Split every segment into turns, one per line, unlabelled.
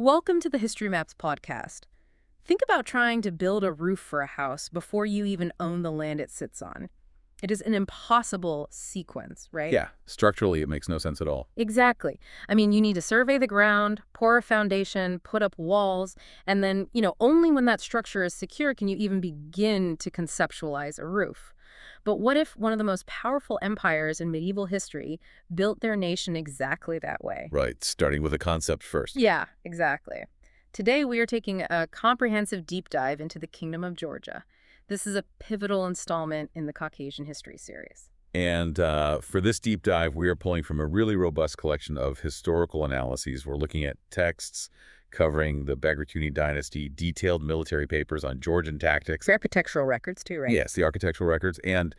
Welcome to the History Maps podcast. Think about trying to build a roof for a house before you even own the land it sits on. It is an impossible sequence, right?
Yeah, structurally, it makes no sense at all.
Exactly. I mean, you need to survey the ground, pour a foundation, put up walls, and then, only when that structure is secure can you even begin to conceptualize a roof. But what if one of the most powerful empires in medieval history built their nation exactly that way?
Right, starting with a concept first.
Yeah, exactly. Today we are taking a comprehensive deep dive into the Kingdom of Georgia. This is a pivotal installment in the Caucasian History series.
And for this deep dive, we are pulling from a really robust collection of historical analyses. We're looking at texts covering the Bagrationi dynasty, detailed military papers on Georgian tactics.
Architectural records too, right?
Yes, the architectural records, and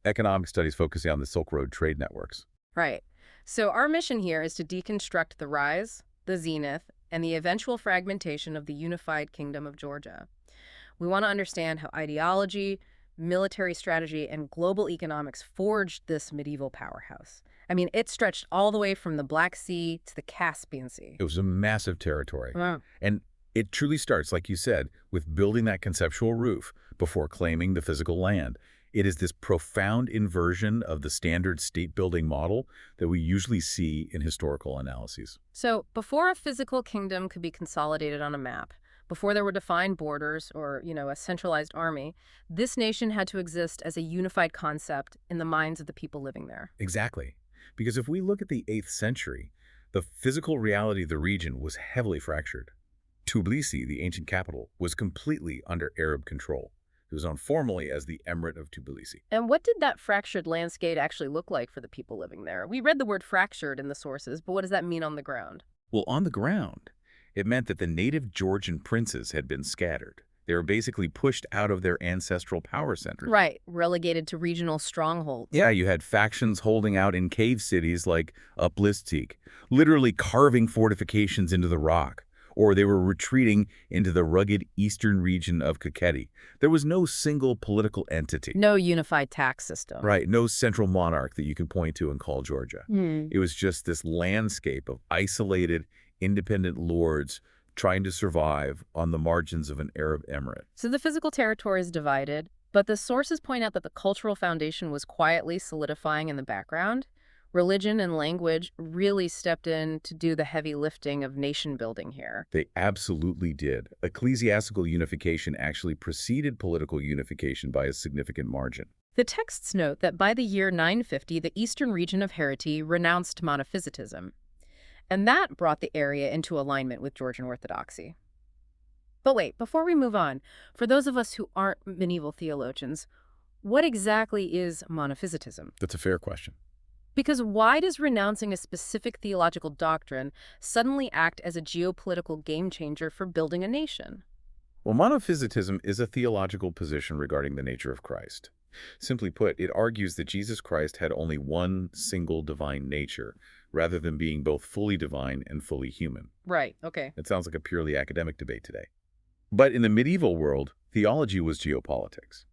economic studies focusing on the Silk Road trade networks.
Right. So our mission here is to deconstruct the rise, the zenith, and the eventual fragmentation of the unified Kingdom of Georgia. We want to understand how ideology, military strategy, and global economics forged this medieval powerhouse. I mean, it stretched all the way from the Black Sea to the Caspian Sea.
It was a massive territory.
Wow.
And it truly starts, like you said, with building that conceptual roof before claiming the physical land. It is this profound inversion of the standard state-building model that we usually see in historical analyses.
So before a physical kingdom could be consolidated on a map, before there were defined borders or, a centralized army, this nation had to exist as a unified concept in the minds of the people living there.
Exactly. Because if we look at the 8th century, the physical reality of the region was heavily fractured. Tbilisi, the ancient capital, was completely under Arab control. It was known formally as the Emirate of Tbilisi.
And what did that fractured landscape actually look like for the people living there? We read the word fractured in the sources, but what does that mean on the ground?
Well, on the ground, it meant that the native Georgian princes had been scattered. They were basically pushed out of their ancestral power centers.
Right, relegated to regional strongholds.
Yeah, you had factions holding out in cave cities like Uplistik, literally carving fortifications into the rock, or they were retreating into the rugged eastern region of Kakheti. There was no single political entity.
No unified tax system.
Right, no central monarch that you can point to and call Georgia.
Hmm.
It was just this landscape of isolated, independent lords trying to survive on the margins of an Arab emirate.
So the physical territory is divided, but the sources point out that the cultural foundation was quietly solidifying in the background. Religion and language really stepped in to do the heavy lifting of nation building here.
They absolutely did. Ecclesiastical unification actually preceded political unification by a significant margin.
The texts note that by the year 950, the eastern region of Hereti renounced monophysitism. And that brought the area into alignment with Georgian orthodoxy. But wait, before we move on, for those of us who aren't medieval theologians, what exactly is monophysitism?
That's a fair question.
Because why does renouncing a specific theological doctrine suddenly act as a geopolitical game changer for building a nation?
Well, monophysitism is a theological position regarding the nature of Christ. Simply put, it argues that Jesus Christ had only one single divine nature, rather than being both fully divine and fully human.
Right, okay.
It sounds like a purely academic debate today. But in the medieval world, theology was geopolitics.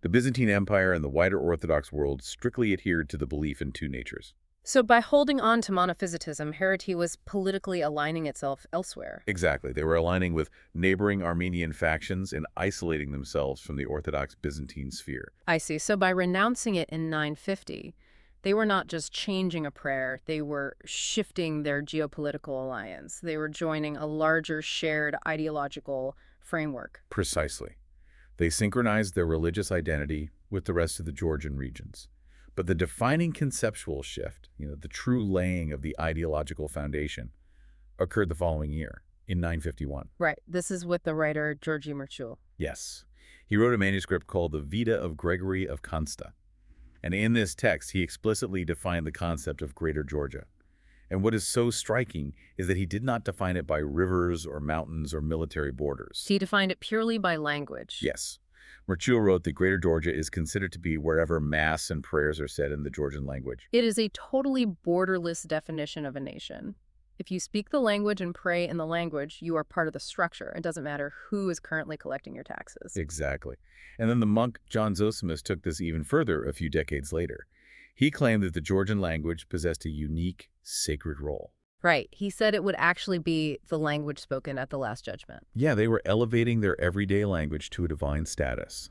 The Byzantine Empire and the wider Orthodox world strictly adhered to the belief in two natures.
So by holding on to monophysitism, Hereti was politically aligning itself elsewhere.
Exactly. They were aligning with neighboring Armenian factions and isolating themselves from the Orthodox Byzantine sphere.
I see. So by renouncing it in 950, they were not just changing a prayer, they were shifting their geopolitical alliance. They were joining a larger shared ideological framework.
Precisely. They synchronized their religious identity with the rest of the Georgian regions. But the defining conceptual shift, the true laying of the ideological foundation, occurred the following year, in 951.
Right. This is with the writer Georgian.
Yes. He wrote a manuscript called the Vita of Gregory of Consta. And in this text, he explicitly defined the concept of Greater Georgia. And what is so striking is that he did not define it by rivers or mountains or military borders.
He defined it purely by language.
Yes. Merchul wrote that Greater Georgia is considered to be wherever mass and prayers are said in the Georgian language.
It is a totally borderless definition of a nation. If you speak the language and pray in the language, you are part of the structure. It doesn't matter who is currently collecting your taxes.
Exactly. And then the monk John Zosimus took this even further a few decades later. He claimed that the Georgian language possessed a unique, sacred role.
Right. He said it would actually be the language spoken at the Last Judgment.
Yeah, they were elevating their everyday language to a divine status.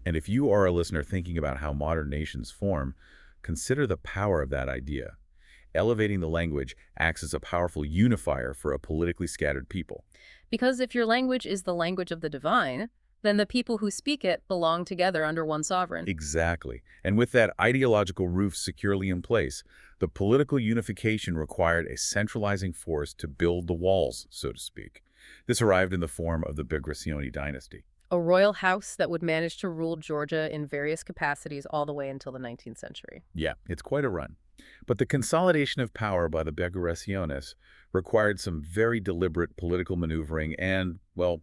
And if you are a listener thinking about how modern nations form, consider the power of that idea. Elevating the language acts as a powerful unifier for a politically scattered people.
Because if your language is the language of the divine, then the people who speak it belong together under one sovereign.
Exactly. And with that ideological roof securely in place, the political unification required a centralizing force to build the walls, so to speak. This arrived in the form of the Bagrationi dynasty.
A royal house that would manage to rule Georgia in various capacities all the way until the 19th century.
Yeah, it's quite a run. But the consolidation of power by the Bagrationes required some very deliberate political maneuvering and, well,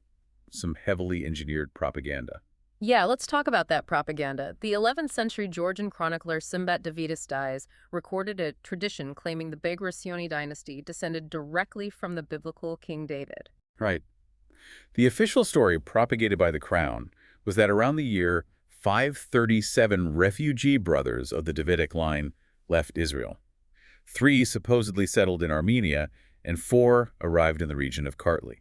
some heavily engineered propaganda.
Yeah, let's talk about that propaganda. The 11th century Georgian chronicler Simbat Davidis Dies recorded a tradition claiming the Bagrationi dynasty descended directly from the biblical King David.
Right. The official story propagated by the crown was that around the year 537 refugee brothers of the Davidic line left Israel. 3 supposedly settled in Armenia, and 4 arrived in the region of Kartli.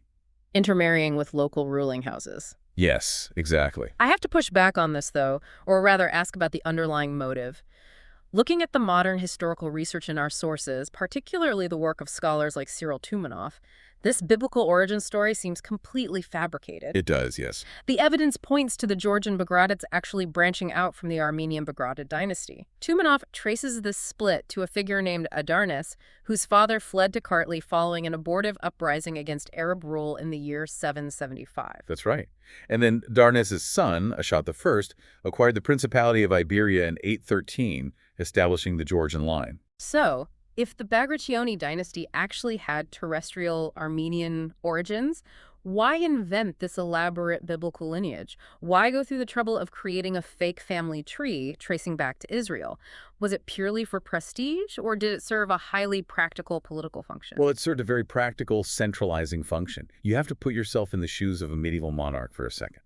Intermarrying with local ruling houses.
Yes, exactly.
I have to push back on this, though, or rather ask about the underlying motive. Looking at the modern historical research in our sources, particularly the work of scholars like Cyril Tumanoff, this biblical origin story seems completely fabricated.
It does, yes.
The evidence points to the Georgian Bagratids actually branching out from the Armenian Bagratid dynasty. Tumanoff traces this split to a figure named Adarnes, whose father fled to Kartli following an abortive uprising against Arab rule in the year 775.
That's right. And then Darnes' son, Ashat I, acquired the Principality of Iberia in 813, establishing the Georgian line.
So, if the Bagrationi dynasty actually had terrestrial Armenian origins, why invent this elaborate biblical lineage? Why go through the trouble of creating a fake family tree tracing back to Israel? Was it purely for prestige, or did it serve a highly practical political function?
Well, it served a very practical, centralizing function. You have to put yourself in the shoes of a medieval monarch for a second.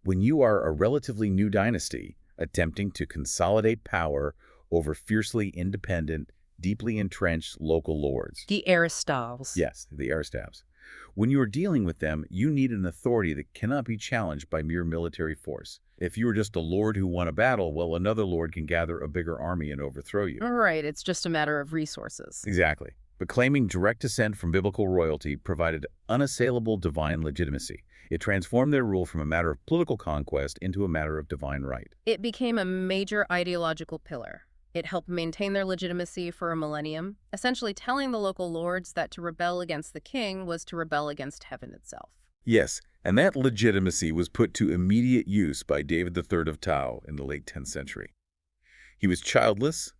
When you are a relatively new dynasty attempting to consolidate power over fiercely independent, deeply entrenched local lords.
The Aristoteles.
Yes, the Aristavs. When you are dealing with them, you need an authority that cannot be challenged by mere military force. If you are just a lord who won a battle, well, another lord can gather a bigger army and overthrow you.
Right, it's just a matter of resources.
Exactly. But claiming direct descent from biblical royalty provided unassailable divine legitimacy. It transformed their rule from a matter of political conquest into a matter of divine right.
It became a major ideological pillar. It helped maintain their legitimacy for a millennium, essentially telling the local lords that to rebel against the king was to rebel against heaven itself.
Yes, and that legitimacy was put to immediate use by David III of Tau in the late 10th century. He was childless,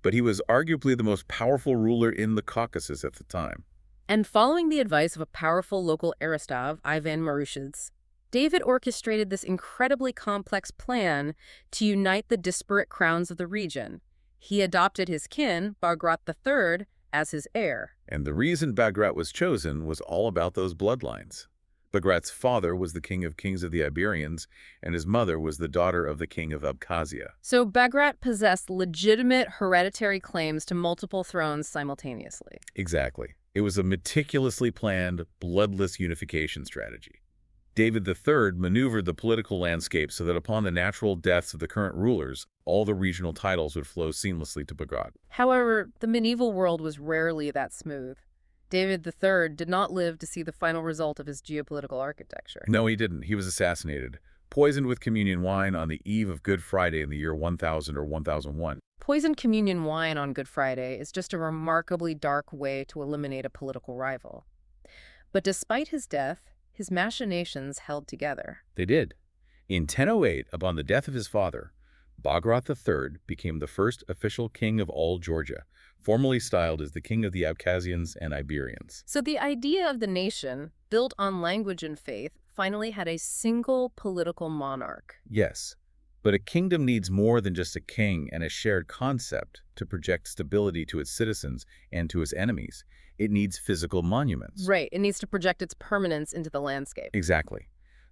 but he was arguably the most powerful ruler in the Caucasus at the time.
And following the advice of a powerful local Aristav, Ivan Marushidze, David orchestrated this incredibly complex plan to unite the disparate crowns of the region. He adopted his kin, Bagrat III, as his heir.
And the reason Bagrat was chosen was all about those bloodlines. Bagrat's father was the king of kings of the Iberians, and his mother was the daughter of the king of Abkhazia.
So Bagrat possessed legitimate hereditary claims to multiple thrones simultaneously.
Exactly. It was a meticulously planned, bloodless unification strategy. David III maneuvered the political landscape so that upon the natural deaths of the current rulers, all the regional titles would flow seamlessly to Bagrat.
However, the medieval world was rarely that smooth. David III did not live to see the final result of his geopolitical architecture.
No, he didn't. He was assassinated, poisoned with communion wine on the eve of Good Friday in the year 1000 or 1001.
Poisoned communion wine on Good Friday is just a remarkably dark way to eliminate a political rival. But despite his death, his machinations held together.
They did. In 1008, upon the death of his father, Bagrat III became the first official king of all Georgia, formally styled as the king of the Abkhazians and Iberians.
So the idea of the nation, built on language and faith, finally had a single political monarch.
Yes, but a kingdom needs more than just a king and a shared concept to project stability to its citizens and to its enemies. It needs physical monuments.
Right, it needs to project its permanence into the landscape.
Exactly.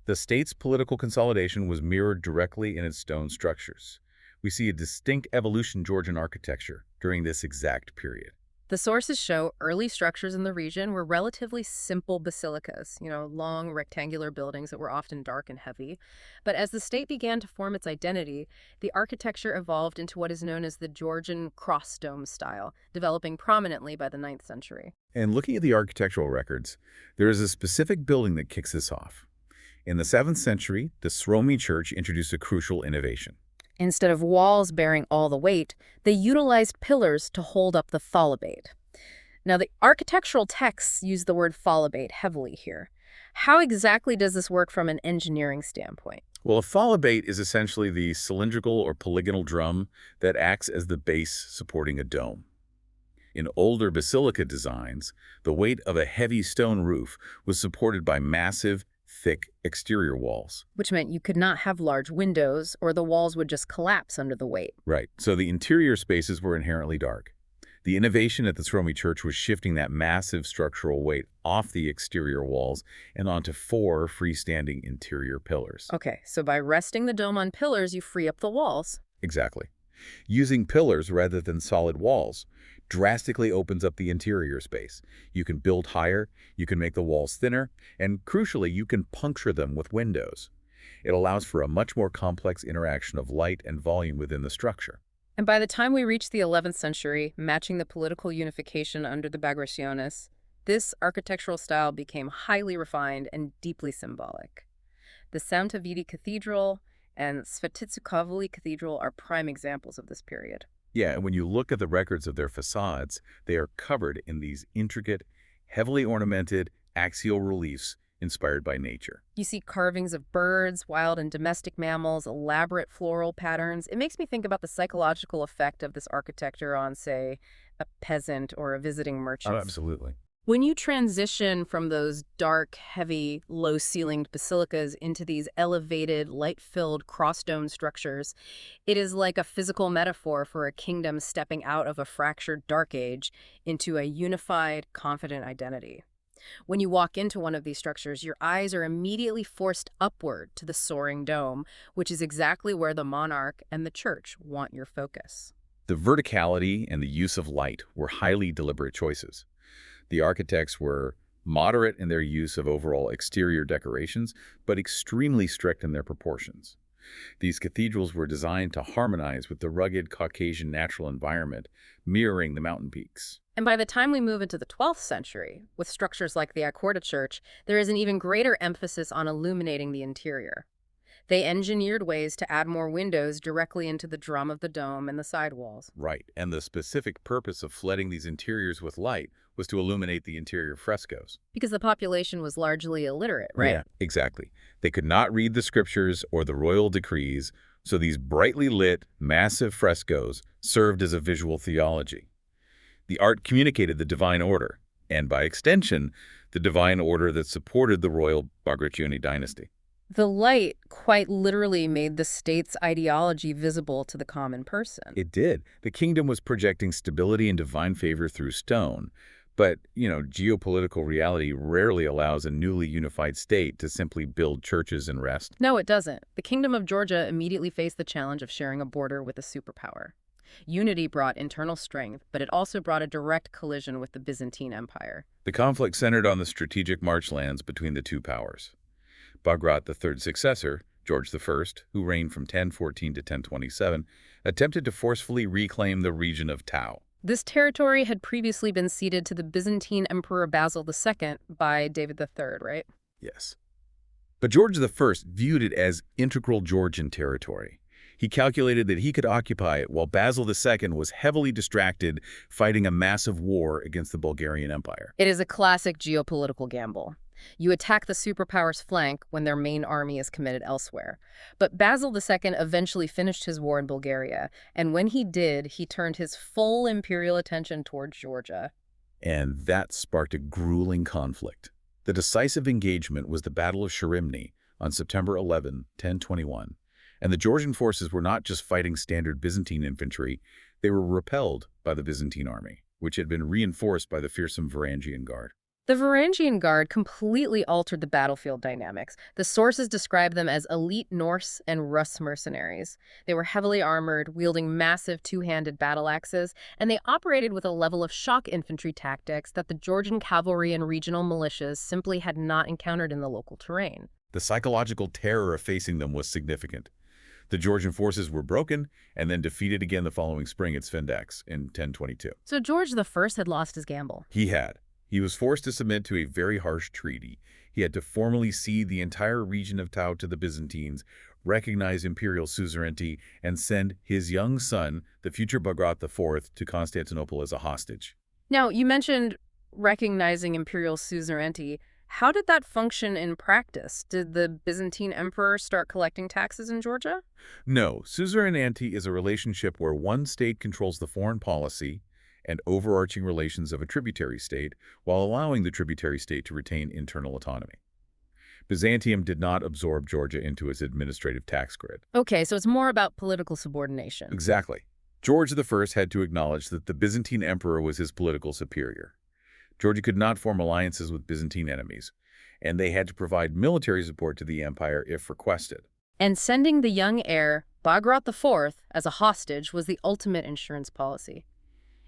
The state's political consolidation was mirrored directly in its stone structures. We see a distinct evolution in Georgian architecture during this exact period.
The sources show early structures in the region were relatively simple basilicas, long rectangular buildings that were often dark and heavy. But as the state began to form its identity, the architecture evolved into what is known as the Georgian cross dome style, developing prominently by the 9th century.
And looking at the architectural records, there is a specific building that kicks this off. In the 7th century, the Sromi Church introduced a crucial innovation.
Instead of walls bearing all the weight, they utilized pillars to hold up the tholabate. Now, the architectural texts use the word tholabate heavily here. How exactly does this work from an engineering standpoint?
Well, a tholabate is essentially the cylindrical or polygonal drum that acts as the base supporting a dome. In older basilica designs, the weight of a heavy stone roof was supported by massive, thick exterior walls.
Which meant you could not have large windows, or the walls would just collapse under the weight.
Right, so the interior spaces were inherently dark. The innovation at the Sromi Church was shifting that massive structural weight off the exterior walls and onto 4 freestanding interior pillars.
Okay, so by resting the dome on pillars, you free up the walls.
Exactly. Using pillars rather than solid walls drastically opens up the interior space. You can build higher, you can make the walls thinner, and crucially, you can puncture them with windows. It allows for a much more complex interaction of light and volume within the structure.
And by the time we reach the 11th century, matching the political unification under the Bagrationis, this architectural style became highly refined and deeply symbolic. The Santa Viti Cathedral and Svetitsukovli Cathedral are prime examples of this period.
Yeah, and when you look at the records of their facades, they are covered in these intricate, heavily ornamented axial reliefs inspired by nature.
You see carvings of birds, wild and domestic mammals, elaborate floral patterns. It makes me think about the psychological effect of this architecture on, say, a peasant or a visiting merchant.
Oh, absolutely.
When you transition from those dark, heavy, low-ceilinged basilicas into these elevated, light-filled, cross-dome structures, it is like a physical metaphor for a kingdom stepping out of a fractured dark age into a unified, confident identity. When you walk into one of these structures, your eyes are immediately forced upward to the soaring dome, which is exactly where the monarch and the church want your focus.
The verticality and the use of light were highly deliberate choices. The architects were moderate in their use of overall exterior decorations, but extremely strict in their proportions. These cathedrals were designed to harmonize with the rugged Caucasian natural environment, mirroring the mountain peaks.
And by the time we move into the 12th century, with structures like the Accorda Church, there is an even greater emphasis on illuminating the interior. They engineered ways to add more windows directly into the drum of the dome and the side walls.
Right, and the specific purpose of flooding these interiors with light was to illuminate the interior frescoes.
Because the population was largely illiterate, right?
Yeah, exactly. They could not read the scriptures or the royal decrees, so these brightly lit, massive frescoes served as a visual theology. The art communicated the divine order, and by extension, the divine order that supported the royal Bagrationi dynasty.
The light quite literally made the state's ideology visible to the common person.
It did. The kingdom was projecting stability and divine favor through stone. But, geopolitical reality rarely allows a newly unified state to simply build churches and rest.
No, it doesn't. The Kingdom of Georgia immediately faced the challenge of sharing a border with a superpower. Unity brought internal strength, but it also brought a direct collision with the Byzantine Empire.
The conflict centered on the strategic marchlands between the two powers. Bagrat III's successor, George I, who reigned from 1014 to 1027, attempted to forcefully reclaim the region of Tau.
This territory had previously been ceded to the Byzantine Emperor Basil II by David III, right?
Yes. But George I viewed it as integral Georgian territory. He calculated that he could occupy it while Basil II was heavily distracted fighting a massive war against the Bulgarian Empire.
It is a classic geopolitical gamble. You attack the superpower's flank when their main army is committed elsewhere. But Basil II eventually finished his war in Bulgaria, and when he did, he turned his full imperial attention towards Georgia.
And that sparked a grueling conflict. The decisive engagement was the Battle of Sharimny on September 11, 1021. And the Georgian forces were not just fighting standard Byzantine infantry, they were repelled by the Byzantine army, which had been reinforced by the fearsome Varangian Guard.
The Varangian Guard completely altered the battlefield dynamics. The sources describe them as elite Norse and Rus mercenaries. They were heavily armored, wielding massive two-handed battle axes, and they operated with a level of shock infantry tactics that the Georgian cavalry and regional militias simply had not encountered in the local terrain.
The psychological terror of facing them was significant. The Georgian forces were broken and then defeated again the following spring at Svendax in 1022.
So George I had lost his gamble.
He had. He was forced to submit to a very harsh treaty. He had to formally cede the entire region of Tau to the Byzantines, recognize imperial suzerainty, and send his young son, the future Bagrat IV, to Constantinople as a hostage.
Now, you mentioned recognizing imperial suzerainty. How did that function in practice? Did the Byzantine emperor start collecting taxes in Georgia?
No, suzerainty is a relationship where one state controls the foreign policy and overarching relations of a tributary state, while allowing the tributary state to retain internal autonomy. Byzantium did not absorb Georgia into its administrative tax grid.
Okay, so it's more about political subordination.
Exactly. George I had to acknowledge that the Byzantine emperor was his political superior. Georgia could not form alliances with Byzantine enemies, and they had to provide military support to the empire if requested.
And sending the young heir, Bagrat IV, as a hostage was the ultimate insurance policy.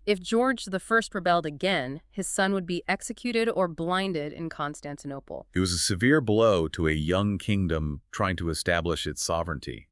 If George I rebelled again, his son would be executed or blinded in Constantinople.
It was a severe blow to a young kingdom trying to establish its sovereignty.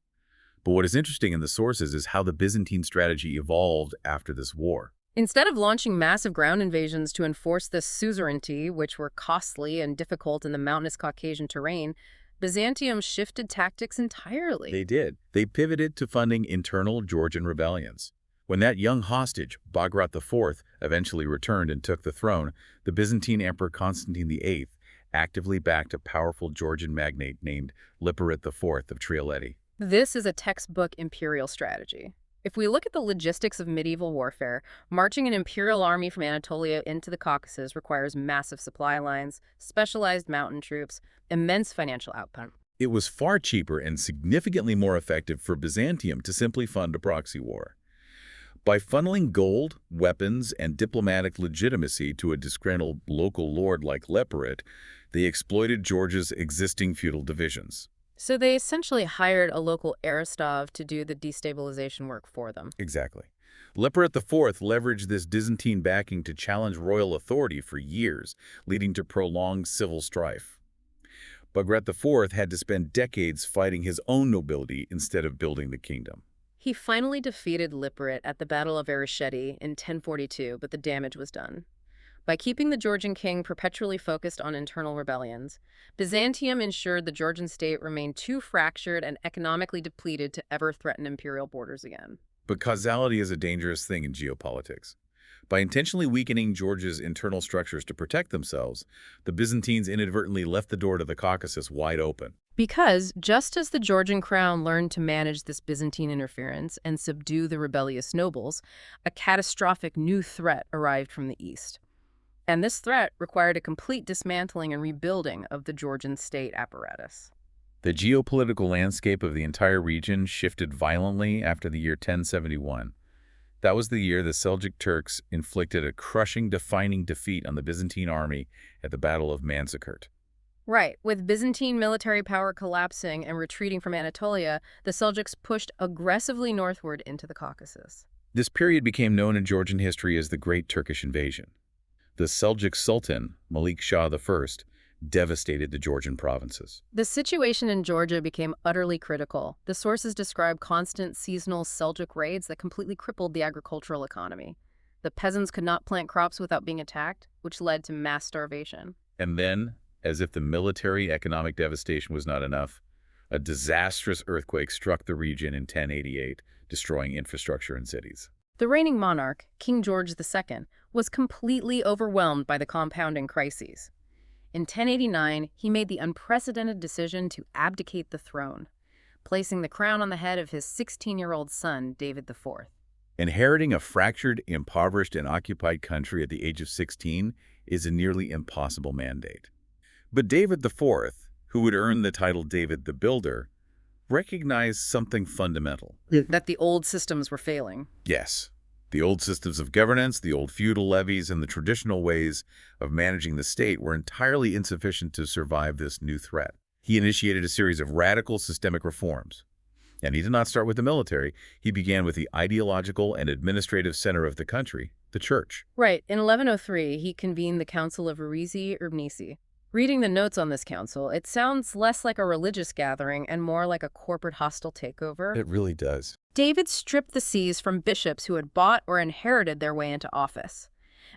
But what is interesting in the sources is how the Byzantine strategy evolved after this war.
Instead of launching massive ground invasions to enforce this suzerainty, which were costly and difficult in the mountainous Caucasian terrain, Byzantium shifted tactics entirely.
They did. They pivoted to funding internal Georgian rebellions. When that young hostage, Bagrat IV, eventually returned and took the throne, the Byzantine Emperor Constantine VIII actively backed a powerful Georgian magnate named Liparit IV of Trialeti.
This is a textbook imperial strategy. If we look at the logistics of medieval warfare, marching an imperial army from Anatolia into the Caucasus requires massive supply lines, specialized mountain troops, immense financial output.
It was far cheaper and significantly more effective for Byzantium to simply fund a proxy war. By funneling gold, weapons, and diplomatic legitimacy to a disgruntled local lord like Liparit, they exploited Georgia's existing feudal divisions.
So they essentially hired a local Aristov to do the destabilization work for them.
Exactly. Liparit IV leveraged this Byzantine backing to challenge royal authority for years, leading to prolonged civil strife. Bagrat IV had to spend decades fighting his own nobility instead of building the kingdom.
He finally defeated Liparit at the Battle of Aresheti in 1042, but the damage was done. By keeping the Georgian king perpetually focused on internal rebellions, Byzantium ensured the Georgian state remained too fractured and economically depleted to ever threaten imperial borders again.
But causality is a dangerous thing in geopolitics. By intentionally weakening Georgia's internal structures to protect themselves, the Byzantines inadvertently left the door to the Caucasus wide open.
Because just as the Georgian crown learned to manage this Byzantine interference and subdue the rebellious nobles, a catastrophic new threat arrived from the east. And this threat required a complete dismantling and rebuilding of the Georgian state apparatus.
The geopolitical landscape of the entire region shifted violently after the year 1071. That was the year the Seljuk Turks inflicted a crushing, defining defeat on the Byzantine army at the Battle of Manzikert.
Right. With Byzantine military power collapsing and retreating from Anatolia, the Seljuks pushed aggressively northward into the Caucasus.
This period became known in Georgian history as the Great Turkish Invasion. The Seljuk Sultan, Malik Shah I, devastated the Georgian provinces.
The situation in Georgia became utterly critical. The sources describe constant seasonal Seljuk raids that completely crippled the agricultural economy. The peasants could not plant crops without being attacked, which led to mass starvation.
And then, as if the military economic devastation was not enough, a disastrous earthquake struck the region in 1088, destroying infrastructure and cities.
The reigning monarch, King George II, was completely overwhelmed by the compounding crises. In 1089, he made the unprecedented decision to abdicate the throne, placing the crown on the head of his 16-year-old son, David IV.
Inheriting a fractured, impoverished, and occupied country at the age of 16 is a nearly impossible mandate. But David IV, who would earn the title David the Builder, recognized something fundamental.
That the old systems were failing.
Yes. The old systems of governance, the old feudal levies, and the traditional ways of managing the state were entirely insufficient to survive this new threat. He initiated a series of radical systemic reforms. And he did not start with the military. He began with the ideological and administrative center of the country, the church.
Right. In 1103, he convened the Council of Urbnici. Reading the notes on this council, it sounds less like a religious gathering and more like a corporate hostile takeover.
It really does.
David stripped the sees from bishops who had bought or inherited their way into office.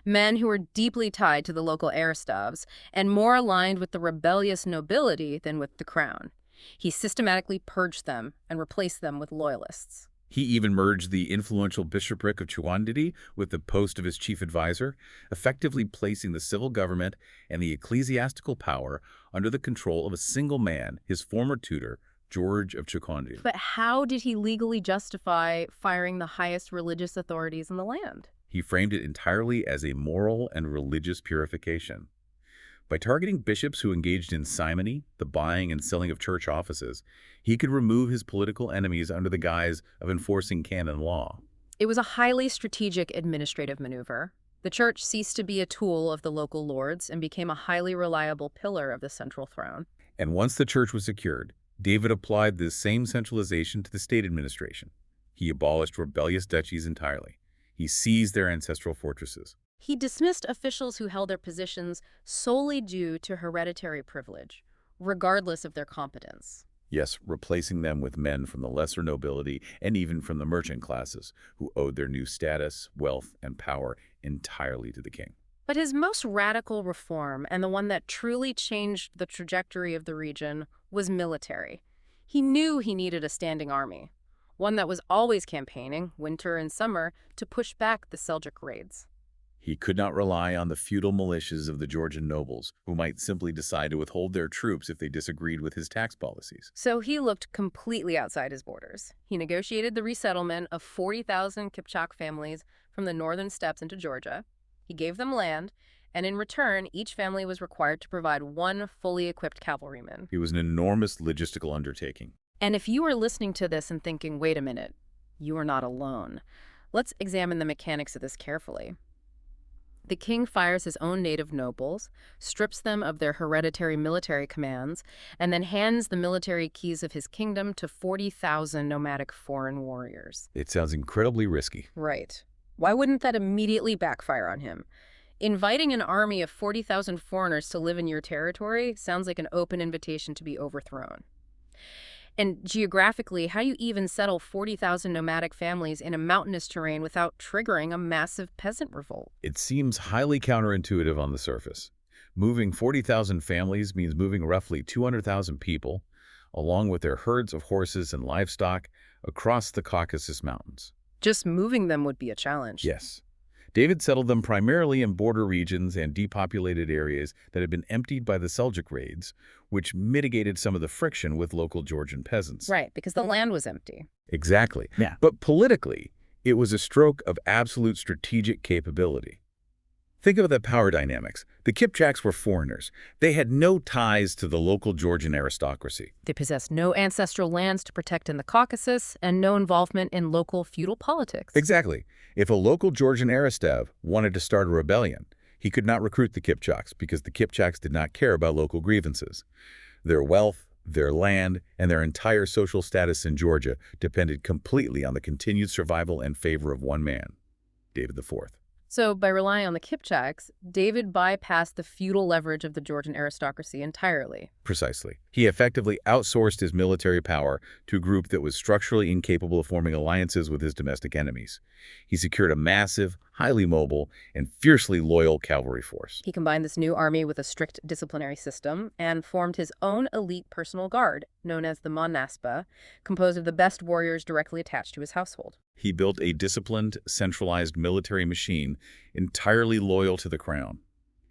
Men who were deeply tied to the local aristavs and more aligned with the rebellious nobility than with the crown. He systematically purged them and replaced them with loyalists.
He even merged the influential bishopric of Chuandidi with the post of his chief advisor, effectively placing the civil government and the ecclesiastical power under the control of a single man, his former tutor, George of Chuandidi.
But how did he legally justify firing the highest religious authorities in the land?
He framed it entirely as a moral and religious purification. By targeting bishops who engaged in simony, the buying and selling of church offices, he could remove his political enemies under the guise of enforcing canon law.
It was a highly strategic administrative maneuver. The church ceased to be a tool of the local lords and became a highly reliable pillar of the central throne.
And once the church was secured, David applied this same centralization to the state administration. He abolished rebellious duchies entirely. He seized their ancestral fortresses.
He dismissed officials who held their positions solely due to hereditary privilege, regardless of their competence.
Yes, replacing them with men from the lesser nobility and even from the merchant classes who owed their new status, wealth, and power entirely to the king.
But his most radical reform, and the one that truly changed the trajectory of the region, was military. He knew he needed a standing army, one that was always campaigning, winter and summer, to push back the Seljuk raids.
He could not rely on the feudal militias of the Georgian nobles, who might simply decide to withhold their troops if they disagreed with his tax policies.
So he looked completely outside his borders. He negotiated the resettlement of 40,000 Kipchak families from the northern steppes into Georgia. He gave them land, and in return, each family was required to provide one fully equipped cavalryman.
It was an enormous logistical undertaking.
And if you are listening to this and thinking, wait a minute, you are not alone, let's examine the mechanics of this carefully. The king fires his own native nobles, strips them of their hereditary military commands, and then hands the military keys of his kingdom to 40,000 nomadic foreign warriors.
It sounds incredibly risky.
Right. Why wouldn't that immediately backfire on him? Inviting an army of 40,000 foreigners to live in your territory sounds like an open invitation to be overthrown. And geographically, how do you even settle 40,000 nomadic families in a mountainous terrain without triggering a massive peasant revolt?
It seems highly counterintuitive on the surface. Moving 40,000 families means moving roughly 200,000 people, along with their herds of horses and livestock, across the Caucasus Mountains.
Just moving them would be a challenge.
Yes. David settled them primarily in border regions and depopulated areas that had been emptied by the Seljuk raids, which mitigated some of the friction with local Georgian peasants.
Right, because the land was empty.
Exactly.
Yeah.
But politically, it was a stroke of absolute strategic capability. Think of the power dynamics. The Kipchaks were foreigners. They had no ties to the local Georgian aristocracy.
They possessed no ancestral lands to protect in the Caucasus and no involvement in local feudal politics.
Exactly. If a local Georgian aristav wanted to start a rebellion, he could not recruit the Kipchaks because the Kipchaks did not care about local grievances. Their wealth, their land, and their entire social status in Georgia depended completely on the continued survival and favor of one man, David IV.
So by relying on the Kipchaks, David bypassed the feudal leverage of the Georgian aristocracy entirely.
Precisely. He effectively outsourced his military power to a group that was structurally incapable of forming alliances with his domestic enemies. He secured a massive, highly mobile, and fiercely loyal cavalry force.
He combined this new army with a strict disciplinary system and formed his own elite personal guard, known as the monaspa, composed of the best warriors directly attached to his household.
He built a disciplined, centralized military machine entirely loyal to the crown.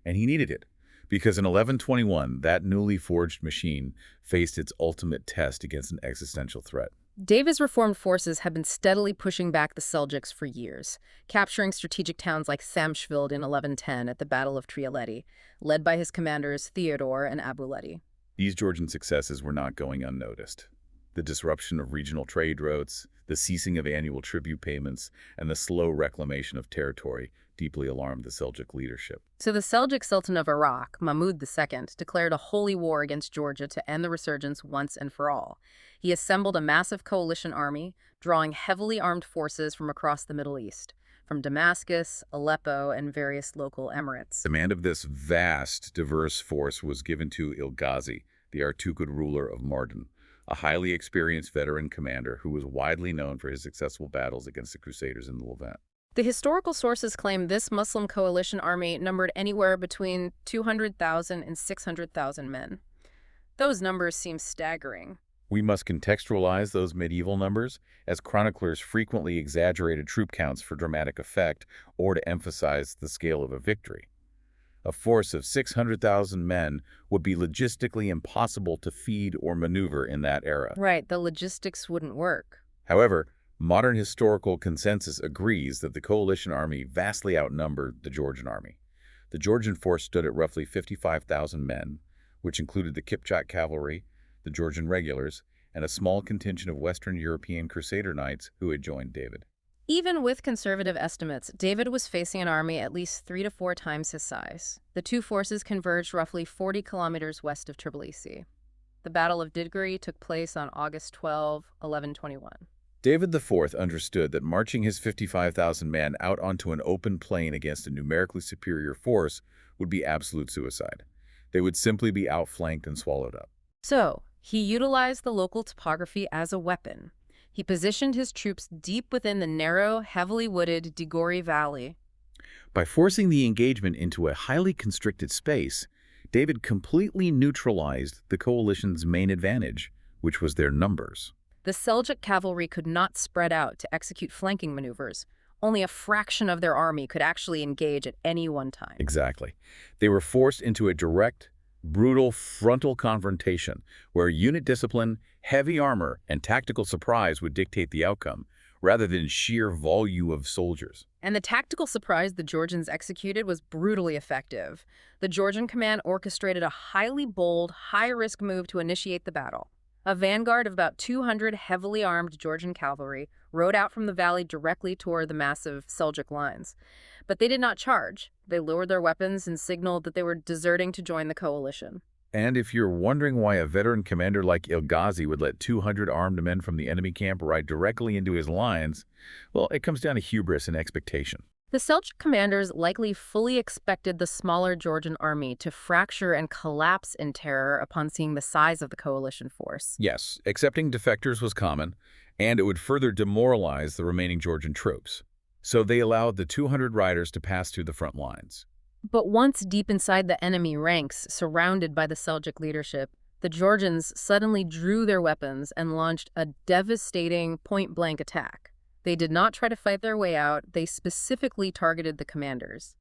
And he needed it, because in 1121, that newly forged machine faced its ultimate test against an existential threat.
David's reformed forces had been steadily pushing back the Seljuks for years, capturing strategic towns like Samshvili in 1110 at the Battle of Trialeti, led by his commanders Theodore and Abuleti.
These Georgian successes were not going unnoticed. The disruption of regional trade routes, the ceasing of annual tribute payments, and the slow reclamation of territory deeply alarmed the Seljuk leadership.
So the Seljuk Sultan of Iraq, Mahmud II, declared a holy war against Georgia to end the resurgence once and for all. He assembled a massive coalition army, drawing heavily armed forces from across the Middle East, from Damascus, Aleppo, and various local emirates.
Command of this vast, diverse force was given to Ilghazi, the Artukid ruler of Mardin, a highly experienced veteran commander who was widely known for his successful battles against the Crusaders in the Levant.
The historical sources claim this Muslim coalition army numbered anywhere between 200,000 and 600,000 men. Those numbers seem staggering.
We must contextualize those medieval numbers, as chroniclers frequently exaggerated troop counts for dramatic effect or to emphasize the scale of a victory. A force of 600,000 men would be logistically impossible to feed or maneuver in that era.
Right, the logistics wouldn't work.
However, modern historical consensus agrees that the coalition army vastly outnumbered the Georgian army. The Georgian force stood at roughly 55,000 men, which included the Kipchak cavalry, the Georgian regulars, and a small contingent of Western European Crusader knights who had joined David.
Even with conservative estimates, David was facing an army at least 3 to 4 times his size. The two forces converged roughly 40 kilometers west of Tbilisi. The Battle of Didgori took place on August 12, 1121.
David IV understood that marching his 55,000 men out onto an open plain against a numerically superior force would be absolute suicide. They would simply be outflanked and swallowed up.
So, he utilized the local topography as a weapon. He positioned his troops deep within the narrow, heavily wooded Didgori Valley.
By forcing the engagement into a highly constricted space, David completely neutralized the coalition's main advantage, which was their numbers.
The Seljuk cavalry could not spread out to execute flanking maneuvers. Only a fraction of their army could actually engage at any one time.
Exactly. They were forced into a direct, brutal frontal confrontation where unit discipline, heavy armor, and tactical surprise would dictate the outcome, rather than sheer volume of soldiers.
And the tactical surprise the Georgians executed was brutally effective. The Georgian command orchestrated a highly bold, high-risk move to initiate the battle. A vanguard of about 200 heavily armed Georgian cavalry rode out from the valley directly toward the massive Seljuk lines. But they did not charge. They lowered their weapons and signaled that they were deserting to join the coalition.
And if you're wondering why a veteran commander like Ilghazi would let 200 armed men from the enemy camp ride directly into his lines, well, it comes down to hubris and expectation.
The Seljuk commanders likely fully expected the smaller Georgian army to fracture and collapse in terror upon seeing the size of the coalition force.
Yes, accepting defectors was common, and it would further demoralize the remaining Georgian troops. So they allowed the 200 riders to pass through the front lines.
But once deep inside the enemy ranks, surrounded by the Seljuk leadership, the Georgians suddenly drew their weapons and launched a devastating point-blank attack. They did not try to fight their way out, they specifically targeted the commanders.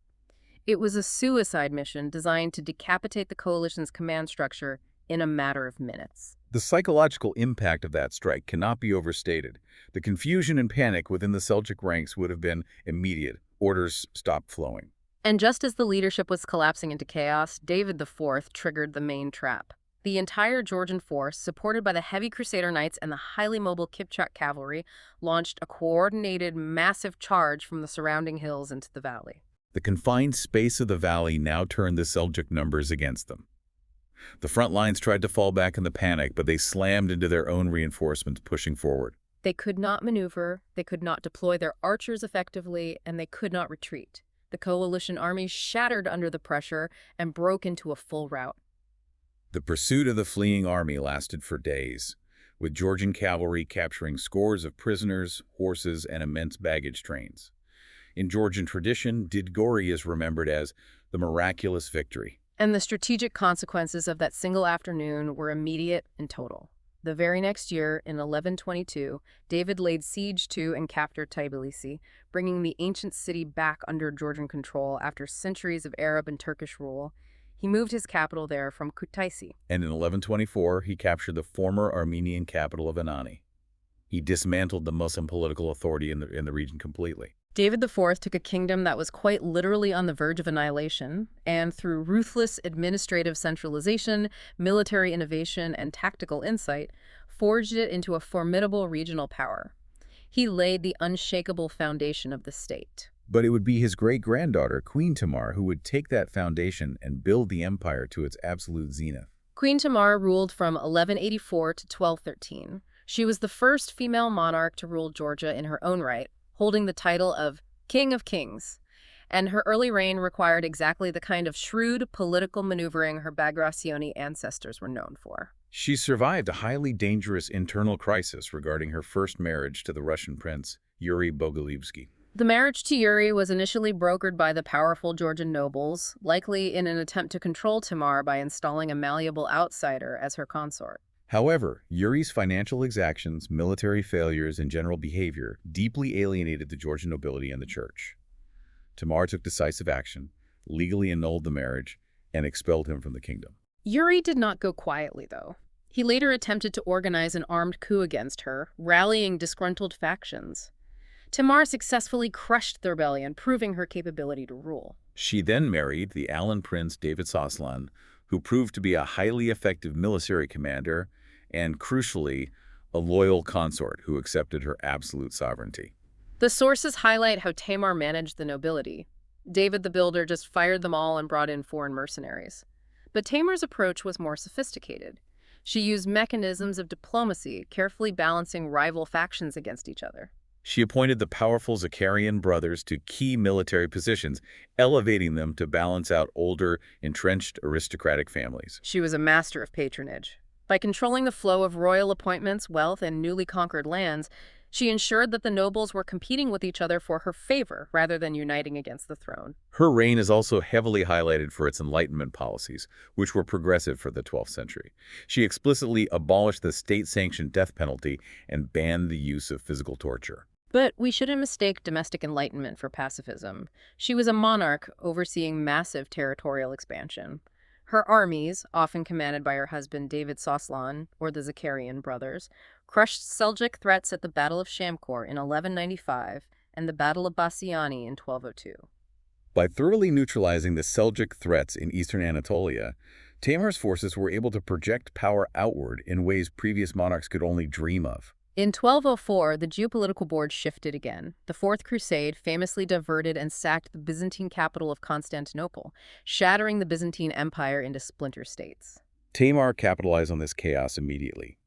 It was a suicide mission designed to decapitate the coalition's command structure in a matter of minutes.
The psychological impact of that strike cannot be overstated. The confusion and panic within the Seljuk ranks would have been immediate. Orders stopped flowing.
And just as the leadership was collapsing into chaos, David IV triggered the main trap. The entire Georgian force, supported by the heavy Crusader knights and the highly mobile Kipchak cavalry, launched a coordinated, massive charge from the surrounding hills into the valley.
The confined space of the valley now turned the Seljuk numbers against them. The front lines tried to fall back in the panic, but they slammed into their own reinforcements, pushing forward.
They could not maneuver, they could not deploy their archers effectively, and they could not retreat. The coalition army shattered under the pressure and broke into a full rout.
The pursuit of the fleeing army lasted for days, with Georgian cavalry capturing scores of prisoners, horses, and immense baggage trains. In Georgian tradition, Didgori is remembered as the miraculous victory.
And the strategic consequences of that single afternoon were immediate and total. The very next year, in 1122, David laid siege to and captured Tbilisi, bringing the ancient city back under Georgian control after centuries of Arab and Turkish rule. He moved his capital there from Kutaisi.
And in 1124, he captured the former Armenian capital of Anani. He dismantled the Muslim political authority in the region completely.
David IV took a kingdom that was quite literally on the verge of annihilation, and through ruthless administrative centralization, military innovation, and tactical insight, forged it into a formidable regional power. He laid the unshakable foundation of the state.
But it would be his great-granddaughter, Queen Tamar, who would take that foundation and build the empire to its absolute zenith.
Queen Tamar ruled from 1184 to 1213. She was the first female monarch to rule Georgia in her own right, holding the title of King of Kings. And her early reign required exactly the kind of shrewd political maneuvering her Bagrationi ancestors were known for.
She survived a highly dangerous internal crisis regarding her first marriage to the Russian prince, Yuri Bogolivsky.
The marriage to Yuri was initially brokered by the powerful Georgian nobles, likely in an attempt to control Tamar by installing a malleable outsider as her consort.
However, Yuri's financial exactions, military failures, and general behavior deeply alienated the Georgian nobility and the church. Tamar took decisive action, legally annulled the marriage, and expelled him from the kingdom.
Yuri did not go quietly, though. He later attempted to organize an armed coup against her, rallying disgruntled factions. Tamar successfully crushed the rebellion, proving her capability to rule.
She then married the Alan prince David Soslan, who proved to be a highly effective military commander and, crucially, a loyal consort who accepted her absolute sovereignty.
The sources highlight how Tamar managed the nobility. David the Builder just fired them all and brought in foreign mercenaries. But Tamar's approach was more sophisticated. She used mechanisms of diplomacy, carefully balancing rival factions against each other.
She appointed the powerful Zakarian brothers to key military positions, elevating them to balance out older, entrenched aristocratic families.
She was a master of patronage. By controlling the flow of royal appointments, wealth, and newly conquered lands, she ensured that the nobles were competing with each other for her favor rather than uniting against the throne.
Her reign is also heavily highlighted for its Enlightenment policies, which were progressive for the 12th century. She explicitly abolished the state-sanctioned death penalty and banned the use of physical torture.
But we shouldn't mistake domestic enlightenment for pacifism. She was a monarch overseeing massive territorial expansion. Her armies, often commanded by her husband David Soslan, or the Zakarian brothers, crushed Seljuk threats at the Battle of Shamkor in 1195 and the Battle of Bassiani in 1202.
By thoroughly neutralizing the Seljuk threats in eastern Anatolia, Tamar's forces were able to project power outward in ways previous monarchs could only dream of.
In 1204, the geopolitical board shifted again. The Fourth Crusade famously diverted and sacked the Byzantine capital of Constantinople, shattering the Byzantine Empire into splinter states.
Tamar capitalized on this chaos immediately.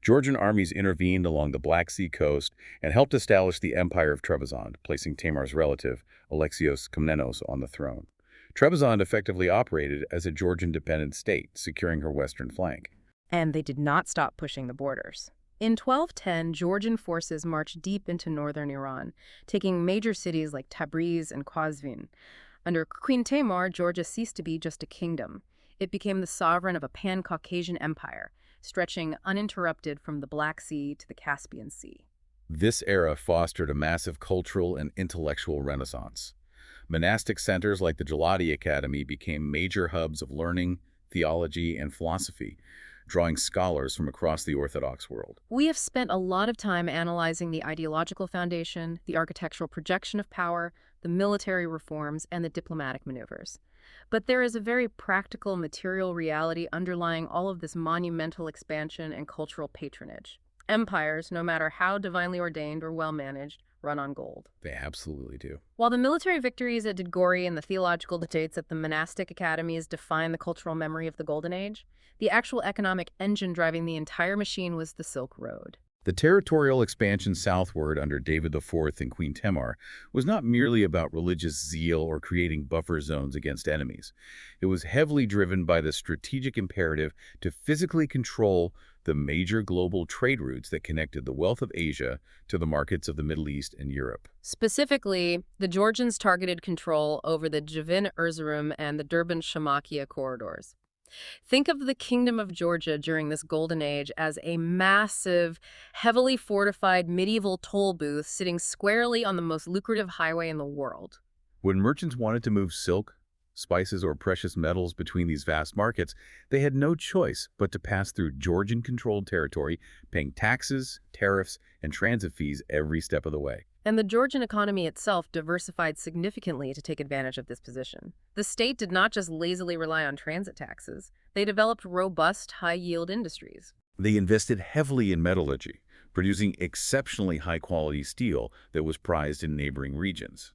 Georgian armies intervened along the Black Sea coast and helped establish the Empire of Trebizond, placing Tamar's relative, Alexios Komnenos, on the throne. Trebizond effectively operated as a Georgian-dependent state, securing her western flank.
And they did not stop pushing the borders. In 1210, Georgian forces marched deep into northern Iran, taking major cities like Tabriz and Qazvin. Under Queen Tamar, Georgia ceased to be just a kingdom. It became the sovereign of a pan-Caucasian empire, stretching uninterrupted from the Black Sea to the Caspian Sea.
This era fostered a massive cultural and intellectual renaissance. Monastic centers like the Gelati Academy became major hubs of learning, theology, and philosophy, drawing scholars from across the Orthodox world.
We have spent a lot of time analyzing the ideological foundation, the architectural projection of power, the military reforms, and the diplomatic maneuvers. But there is a very practical material reality underlying all of this monumental expansion and cultural patronage. Empires, no matter how divinely ordained or well-managed, run on gold.
They absolutely do.
While the military victories at Didgori and the theological debates at the monastic academies define the cultural memory of the Golden Age, the actual economic engine driving the entire machine was the Silk Road.
The territorial expansion southward under David IV and Queen Tamar was not merely about religious zeal or creating buffer zones against enemies. It was heavily driven by the strategic imperative to physically control the major global trade routes that connected the wealth of Asia to the markets of the Middle East and Europe.
Specifically, the Georgians targeted control over the Javin-Erzurum and the Durban-Shamakia corridors. Think of the Kingdom of Georgia during this golden age as a massive, heavily fortified medieval toll booth sitting squarely on the most lucrative highway in the world.
When merchants wanted to move silk, spices, or precious metals between these vast markets, they had no choice but to pass through Georgian-controlled territory, paying taxes, tariffs, and transit fees every step of the way.
And the Georgian economy itself diversified significantly to take advantage of this position. The state did not just lazily rely on transit taxes. They developed robust, high-yield industries.
They invested heavily in metallurgy, producing exceptionally high-quality steel that was prized in neighboring regions.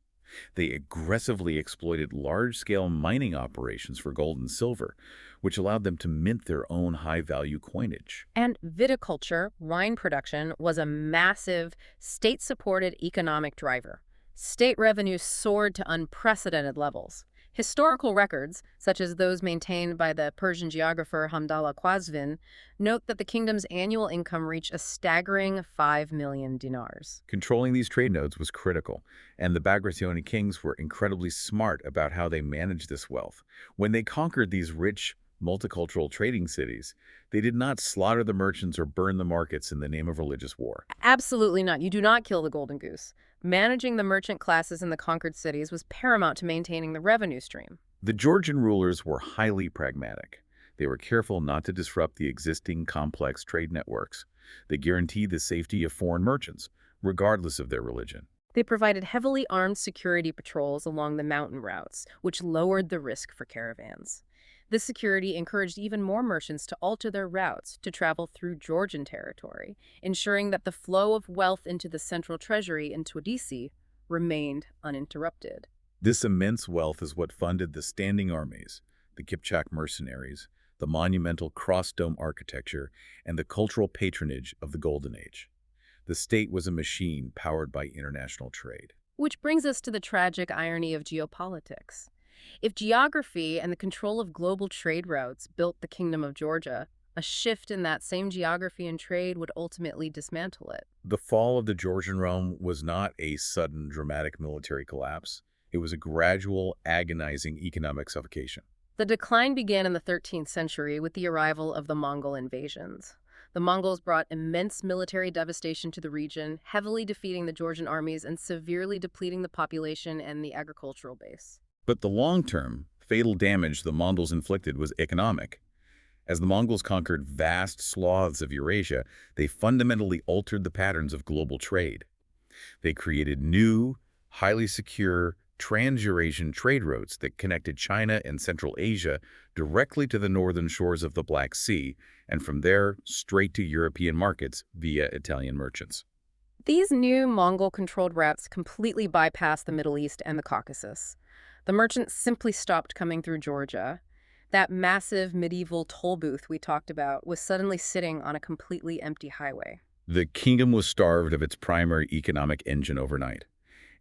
They aggressively exploited large-scale mining operations for gold and silver, which allowed them to mint their own high-value coinage.
And viticulture, wine production, was a massive, state-supported economic driver. State revenues soared to unprecedented levels. Historical records, such as those maintained by the Persian geographer Hamdallah Khwarizm, note that the kingdom's annual income reached a staggering 5 million dinars.
Controlling these trade nodes was critical, and the Bagrationi kings were incredibly smart about how they managed this wealth. When they conquered these rich, multicultural trading cities, they did not slaughter the merchants or burn the markets in the name of religious war.
Absolutely not. You do not kill the golden goose. Managing the merchant classes in the conquered cities was paramount to maintaining the revenue stream.
The Georgian rulers were highly pragmatic. They were careful not to disrupt the existing complex trade networks. They guaranteed the safety of foreign merchants, regardless of their religion.
They provided heavily armed security patrols along the mountain routes, which lowered the risk for caravans. This security encouraged even more merchants to alter their routes to travel through Georgian territory, ensuring that the flow of wealth into the central treasury in Tbilisi remained uninterrupted.
This immense wealth is what funded the standing armies, the Kipchak mercenaries, the monumental cross-dome architecture, and the cultural patronage of the Golden Age. The state was a machine powered by international trade.
Which brings us to the tragic irony of geopolitics. If geography and the control of global trade routes built the Kingdom of Georgia, a shift in that same geography and trade would ultimately dismantle it.
The fall of the Georgian realm was not a sudden, dramatic military collapse. It was a gradual, agonizing economic suffocation.
The decline began in the 13th century with the arrival of the Mongol invasions. The Mongols brought immense military devastation to the region, heavily defeating the Georgian armies and severely depleting the population and the agricultural base.
But the long-term, fatal damage the Mongols inflicted was economic. As the Mongols conquered vast swaths of Eurasia, they fundamentally altered the patterns of global trade. They created new, highly secure, trans-Eurasian trade routes that connected China and Central Asia directly to the northern shores of the Black Sea, and from there, straight to European markets via Italian merchants.
These new Mongol-controlled routes completely bypassed the Middle East and the Caucasus. The merchants simply stopped coming through Georgia. That massive medieval toll booth we talked about was suddenly sitting on a completely empty highway.
The kingdom was starved of its primary economic engine overnight,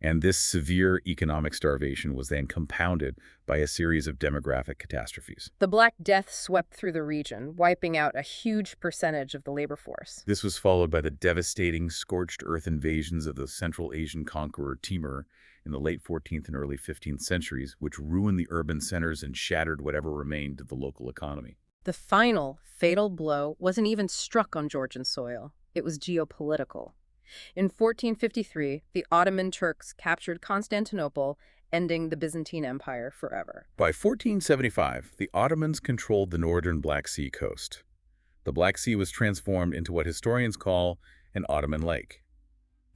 and this severe economic starvation was then compounded by a series of demographic catastrophes.
The Black Death swept through the region, wiping out a huge percentage of the labor force.
This was followed by the devastating scorched earth invasions of the Central Asian conqueror Timur in the late 14th and early 15th centuries, which ruined the urban centers and shattered whatever remained of the local economy.
The final, fatal blow wasn't even struck on Georgian soil. It was geopolitical. In 1453, the Ottoman Turks captured Constantinople, ending the Byzantine Empire forever.
By 1475, the Ottomans controlled the northern Black Sea coast. The Black Sea was transformed into what historians call an Ottoman lake.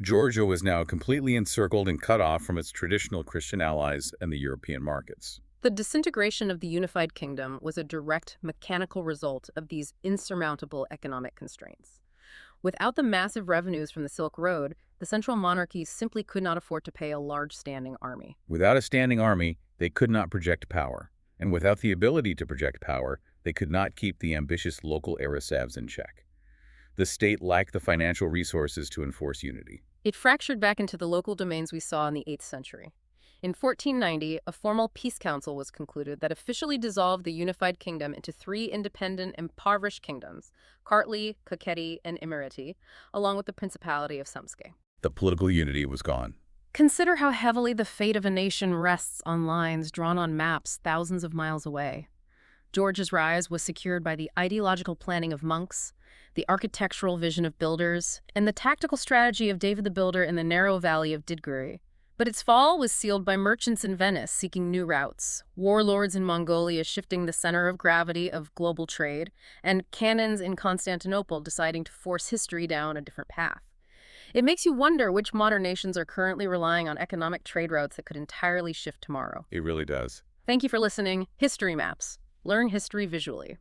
Georgia was now completely encircled and cut off from its traditional Christian allies and the European markets.
The disintegration of the unified kingdom was a direct mechanical result of these insurmountable economic constraints. Without the massive revenues from the Silk Road, the central monarchies simply could not afford to pay a large standing army.
Without a standing army, they could not project power. And without the ability to project power, they could not keep the ambitious local Arasavs in check. The state lacked the financial resources to enforce unity.
It fractured back into the local domains we saw in the 8th century. In 1490, a formal peace council was concluded that officially dissolved the unified kingdom into 3 independent, impoverished kingdoms, Kartli, Kakheti, and Imereti, along with the Principality of Samtskhe.
The political unity was gone.
Consider how heavily the fate of a nation rests on lines drawn on maps thousands of miles away. Georgia's rise was secured by the ideological planning of monks, the architectural vision of builders, and the tactical strategy of David the Builder in the narrow valley of Didgori. But its fall was sealed by merchants in Venice seeking new routes, warlords in Mongolia shifting the center of gravity of global trade, and cannons in Constantinople deciding to force history down a different path. It makes you wonder which modern nations are currently relying on economic trade routes that could entirely shift tomorrow.
It really does.
Thank you for listening. History Maps. Learn history visually.